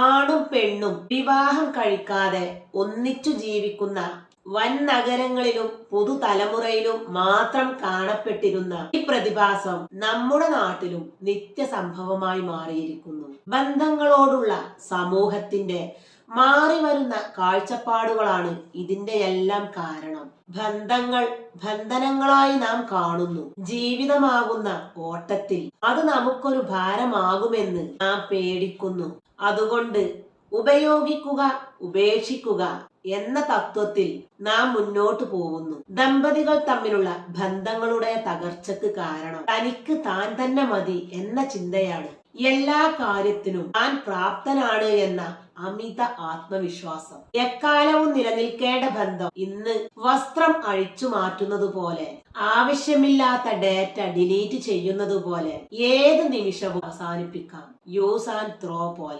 ആണും പെണ്ണും വിവാഹം കഴിക്കാതെ ഒന്നിച്ചു ജീവിക്കുന്ന വൻ നഗരങ്ങളിലും പുതുതലമുറയിലും മാത്രം കാണപ്പെട്ടിരുന്ന ഈ പ്രതിഭാസം നമ്മുടെ നാട്ടിലും നിത്യസംഭവമായി മാറിയിരിക്കുന്നു. ബന്ധങ്ങളോടുള്ള സമൂഹത്തിന്റെ മാറി വരുന്ന കാഴ്ചപ്പാടുകളാണ് ഇതിന്റെ എല്ലാം കാരണം. ബന്ധങ്ങൾ ബന്ധനങ്ങളായി നാം കാണുന്നു. ജീവിതമാകുന്ന ഓട്ടത്തിൽ അത് നമുക്കൊരു ഭാരമാകുമെന്ന് നാം പേടിക്കുന്നു. അതുകൊണ്ട് ഉപയോഗിക്കുക, ഉപേക്ഷിക്കുക എന്ന തത്വത്തിൽ നാം മുന്നോട്ടു പോകുന്നു. ദമ്പതികൾ തമ്മിലുള്ള ബന്ധങ്ങളുടെ തകർച്ചക്ക് കാരണം തനിക്ക് താൻ തന്നെ മതി എന്ന ചിന്തയാണ്. എല്ലാ കാര്യത്തിനും താൻ പ്രാപ്തനാണ് എന്ന അമിത ആത്മവിശ്വാസം. എക്കാലവും നിലനിൽക്കേണ്ട ബന്ധം ഇന്ന് വസ്ത്രം അഴിച്ചു മാറ്റുന്നത് പോലെ, ആവശ്യമില്ലാത്ത ഡേറ്റ ഡിലീറ്റ് ചെയ്യുന്നത് പോലെ ഏത് നിമിഷവും അവസാനിപ്പിക്കാം. യൂസ് ആൻഡ് ത്രോ പോലെ.